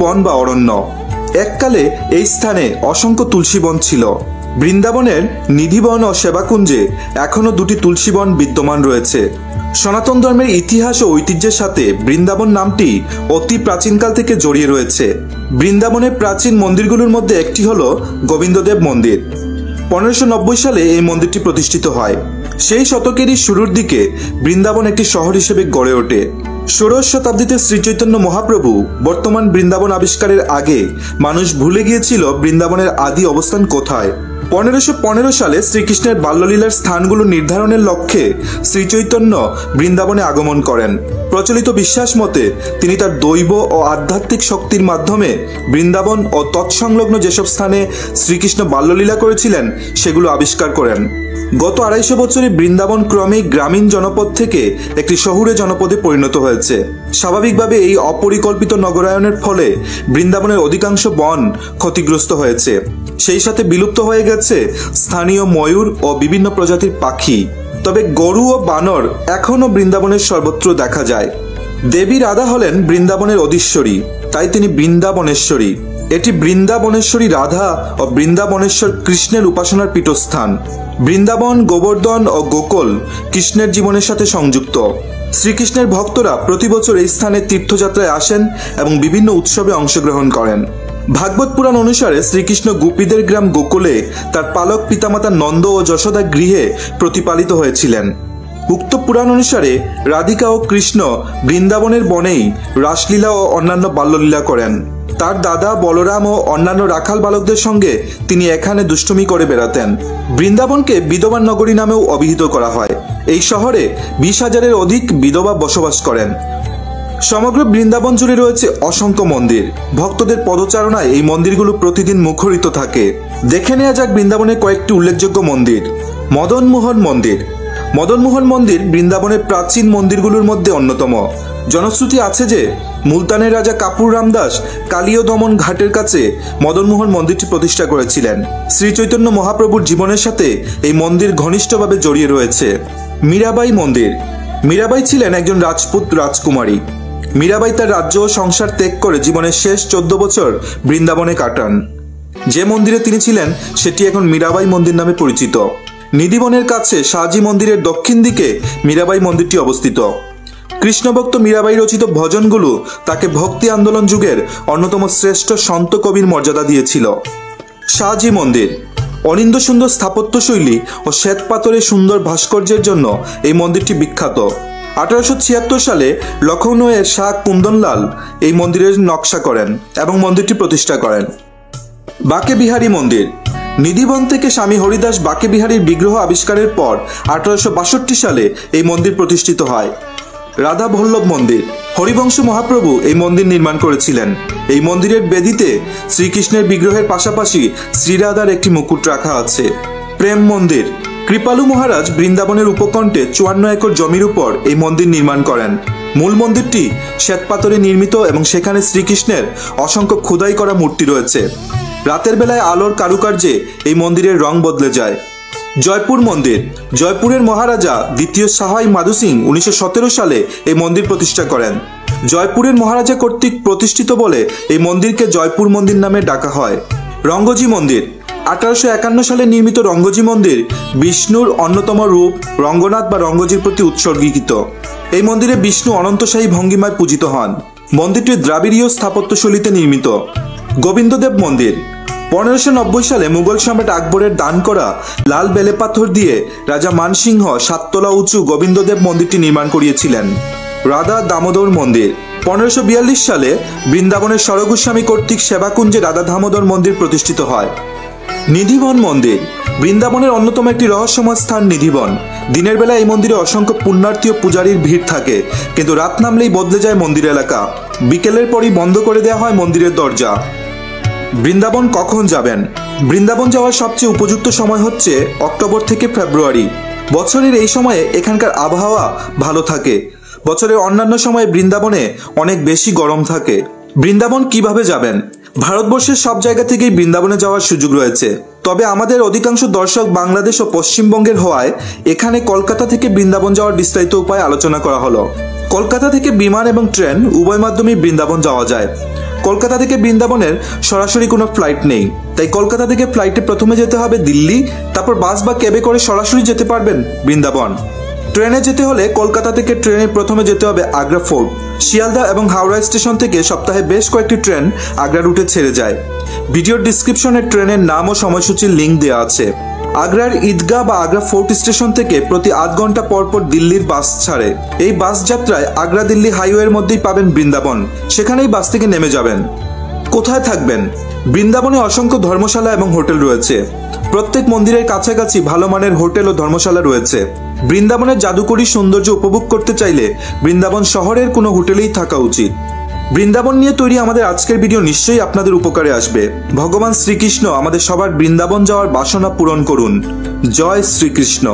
বন বা অরণ্য। এককালে এই স্থানে অসংখ্য তুলসী বন ছিল। বৃন্দাবনের নিধিবন ও সেবাকুঞ্জে এখনও দুটি তুলসী বন বিদ্যমান রয়েছে। সনাতন ধর্মের ইতিহাস ও ঐতিহ্যের সাথে বৃন্দাবন নামটি অতি প্রাচীনকাল থেকে জড়িয়ে রয়েছে। বৃন্দাবনের প্রাচীন মন্দিরগুলোর মধ্যে একটি হল গোবিন্দদেব মন্দির। 1590 সালে এই মন্দিরটি প্রতিষ্ঠিত হয়। সেই শতকেরই শুরুর দিকে বৃন্দাবন একটি শহর হিসেবে গড়ে ওঠে। 16শ শতাব্দীতে শ্রীচৈতন্য মহাপ্রভু বর্তমান বৃন্দাবন আবিষ্কারের আগে মানুষ ভুলে গিয়েছিল বৃন্দাবনের আদি অবস্থান কোথায়। 1515 সালে শ্রীকৃষ্ণের বাল্যলীলার স্থানগুলো নির্ধারণের লক্ষ্যে শ্রীচৈতন্য বৃন্দাবনে আগমন করেন। প্রচলিত বিশ্বাস মতে তিনি তার দৈব ও আধ্যাত্মিক শক্তির মাধ্যমে বৃন্দাবন ও তৎসংলগ্ন যেসব স্থানে শ্রীকৃষ্ণ বাল্যলীলা করেছিলেন সেগুলো আবিষ্কার করেন। গত 250 বছরে বৃন্দাবন ক্রমেই গ্রামীণ জনপদ থেকে একটি শহুরে জনপদে পরিণত হয়েছে। স্বাভাবিকভাবে এই অপরিকল্পিত নগরায়নের ফলে বৃন্দাবনের অধিকাংশ বন ক্ষতিগ্রস্ত হয়েছে। সেই সাথে বিলুপ্ত হয়ে গেছে স্থানীয় ময়ূর ও বিভিন্ন প্রজাতির পাখি। তবে গরু ও বানর এখনও বৃন্দাবনের সর্বত্র দেখা যায়। দেবী রাধা হলেন বৃন্দাবনের অধীশ্বরী, তাই তিনি বৃন্দাবনেশ্বরী। এটি বৃন্দাবনেশ্বরী রাধা ও বৃন্দাবনেশ্বর কৃষ্ণের উপাসনার পীঠস্থান। বৃন্দাবন, গোবর্ধন ও গোকুল কৃষ্ণের জীবনের সাথে সংযুক্ত। শ্রীকৃষ্ণের ভক্তরা প্রতি বছর এই স্থানে তীর্থযাত্রায় আসেন এবং বিভিন্ন উৎসবে অংশগ্রহণ করেন। ভাগবত পুরাণ অনুসারে শ্রীকৃষ্ণ গোপীদের গ্রাম গোকুলে তার পালক পিতামাতা নন্দ ও যশোদা গৃহে প্রতিপালিত হয়েছিলেন। উক্ত পুরাণ অনুসারে রাধিকা ও কৃষ্ণ বৃন্দাবনের বনেই রাসলীলা ও অন্যান্য বাল্যলীলা করেন। তার দাদা বলরাম ও অন্যান্য রাখাল বালকদের সঙ্গে তিনি এখানে দুষ্টুমি করে বেড়াতেন। বৃন্দাবনকে বিধবা নগরী নামেও অভিহিত করা হয়। এই শহরে 20,000-এর অধিক বিধবা বসবাস করেন। সমগ্র বৃন্দাবন জুড়ে রয়েছে অসংখ্য মন্দির। ভক্তদের পদচারণায় এই মন্দিরগুলো প্রতিদিন মুখরিত থাকে। দেখে নেওয়া যাক বৃন্দাবনের কয়েকটি উল্লেখযোগ্য মন্দির। মদনমোহন মন্দির। মদনমোহন মন্দির বৃন্দাবনের প্রাচীন মন্দিরগুলোর মধ্যে অন্যতম। জনশ্রুতি আছে যে মুলতানের রাজা কাপুর রামদাস কালীয় দমন ঘাটের কাছে মদনমোহন মন্দিরটি প্রতিষ্ঠা করেছিলেন। শ্রী চৈতন্য মহাপ্রভুর জীবনের সাথে এই মন্দির ঘনিষ্ঠভাবে জড়িয়ে রয়েছে। মীরাবাই মন্দির। মীরাবাই ছিলেন একজন রাজপুত রাজকুমারী। মীরাবাই তার রাজ্য ও সংসার ত্যাগ করে জীবনের শেষ 14 বছর বৃন্দাবনে কাটান। যে মন্দিরে তিনি ছিলেন সেটি এখন মীরাবাই মন্দির নামে পরিচিত। নিধিবনের কাছে শাহজি মন্দিরের দক্ষিণ দিকে মীরাবাই মন্দিরটি অবস্থিত। কৃষ্ণভক্ত মীরাবাই রচিত ভজনগুলো তাকে ভক্তি আন্দোলন যুগের অন্যতম শ্রেষ্ঠ সন্ত কবির মর্যাদা দিয়েছিল। শাহজি মন্দির। অনিন্দ সুন্দর স্থাপত্যশৈলী ও শ্বেত পাথরের সুন্দর ভাস্কর্যের জন্য এই মন্দিরটি বিখ্যাত। 1876 সালে লখনৌয়ের শাহ কুন্দনলাল এই মন্দিরের নকশা করেন এবং মন্দিরটি প্রতিষ্ঠা করেন। বাকে বিহারী মন্দির। নিধিবন থেকে স্বামী হরিদাস বাকে বিহারীর বিগ্রহ আবিষ্কারের পর 1862 সালে এই মন্দির প্রতিষ্ঠিত হয়। রাধা বল্লভ মন্দির। হরিবংশ মহাপ্রভু এই মন্দির নির্মাণ করেছিলেন। এই মন্দিরের বেদিতে শ্রীকৃষ্ণের বিগ্রহের পাশাপাশি শ্রীরাধার একটি মুকুট রাখা আছে। প্রেম মন্দির। কৃপালু মহারাজ বৃন্দাবনের উপকণ্ঠে 54 একর জমির উপর এই মন্দির নির্মাণ করেন। মূল মন্দিরটি শ্বেতপাথরে নির্মিত এবং সেখানে শ্রীকৃষ্ণের অসংখ্য খোদাই করা মূর্তি রয়েছে। রাতের বেলায় আলোর কারুকার্যে এই মন্দিরের রং বদলে যায়। জয়পুর মন্দির। জয়পুরের মহারাজা দ্বিতীয় সাহাই মাধু সিং 1917 সালে এই মন্দির প্রতিষ্ঠা করেন। জয়পুরের মহারাজা কর্তৃক প্রতিষ্ঠিত বলে এই মন্দিরকে জয়পুর মন্দির নামে ডাকা হয়। রঙ্গজি মন্দির। 1851 সালে নির্মিত রঙ্গজি মন্দির বিষ্ণুর অন্যতম রূপ রঙ্গনাথ বা রঙ্গজির প্রতি উৎসর্গীকৃত। এই মন্দিরে বিষ্ণু অনন্তশাহী ভঙ্গিমায় পূজিত হন। মন্দিরটি দ্রাবিড়ীয় স্থাপত্যশৈলীতে নির্মিত। গোবিন্দদেব মন্দির। 1590 সালে মুঘল সম্রাট আকবরের দান করা লাল বেলে পাথর দিয়ে রাজা মানসিংহ 7 তলা উঁচু গোবিন্দদেব মন্দিরটি নির্মাণ করিয়েছিলেন। রাধা দামোদর মন্দির। 1542 সালে বৃন্দাবনের সরগোস্বামী কর্তৃক সেবাকুঞ্জে রাধা দামোদর মন্দির প্রতিষ্ঠিত হয়। নিধিবন মন্দির। বৃন্দাবনের অন্যতম একটি রহস্যময় স্থান নিধিবন। দিনের বেলা এই মন্দিরে অসংখ্য পুণ্যার্থী ও পূজারীর ভিড় থাকে, কিন্তু রাত নামলেই বদলে যায় মন্দির এলাকা। বিকেলের পরই বন্ধ করে দেওয়া হয় মন্দিরের দরজা। বৃন্দাবন কখন যাবেন? বৃন্দাবন যাওয়ার সবচেয়ে উপযুক্ত সময় হচ্ছে অক্টোবর থেকে ফেব্রুয়ারি। বছরের এই সময়ে এখানকার আবহাওয়া ভালো থাকে। বছরের অন্যান্য সময়ে বৃন্দাবনে অনেক বেশি গরম থাকে। বৃন্দাবন কিভাবে যাবেন? ভারতবর্ষের সব জায়গা থেকেই বৃন্দাবনে যাওয়ার সুযোগ রয়েছে, তবে আমাদের অধিকাংশ দর্শক বাংলাদেশ ও পশ্চিমবঙ্গের হওয়ায় এখানে কলকাতা থেকে বৃন্দাবন যাওয়ার বিস্তারিত উপায় আলোচনা করা হলো। কলকাতা থেকে বিমান এবং ট্রেন উভয় মাধ্যমেই বৃন্দাবন যাওয়া যায়। কলকাতা থেকে বৃন্দাবনের সরাসরি কোনো ফ্লাইট নেই, তাই কলকাতা থেকে ফ্লাইটে প্রথমে যেতে হবে দিল্লি, তারপর বাস বা ক্যাবে করে সরাসরি যেতে পারবেন বৃন্দাবন। ট্রেনে যেতে হলে কলকাতা থেকে ট্রেনে প্রথমে যেতে হবে আগ্রা ফোর্ট। শিয়ালদা এবং হাওড়া স্টেশন থেকে সপ্তাহে বেশ কয়েকটি ট্রেন আগ্রা রুটে ছেড়ে যায়। ভিডিওর ডিসক্রিপশনে ট্রেনের নাম ও সময়সূচির লিঙ্ক দেওয়া আছে। আগ্রার ঈদগাহ বা আগ্রা ফোর্ট স্টেশন থেকে প্রতি আধ ঘন্টা পর পর দিল্লির বাস ছাড়ে। এই বাস যাত্রায় আগ্রা দিল্লি হাইওয়ের মধ্যেই পাবেন বৃন্দাবন, সেখানেই বাস থেকে নেমে যাবেন। কোথায় থাকবেন? বৃন্দাবনে অসংখ্য ধর্মশালা এবং হোটেল রয়েছে। প্রত্যেক মন্দিরের কাছাকাছি ভালো মানের হোটেল ও ধর্মশালা রয়েছে। বৃন্দাবনের জাদুকরী সৌন্দর্য উপভোগ করতে চাইলে বৃন্দাবন শহরের কোনো হোটেলেই থাকা উচিত। বৃন্দাবন নিয়ে তৈরি আমাদের আজকের ভিডিও নিশ্চয়ই আপনাদের উপকারে আসবে। ভগবান শ্রীকৃষ্ণ আমাদের সবার বৃন্দাবন যাওয়ার বাসনা পূরণ করুন। জয় শ্রীকৃষ্ণ।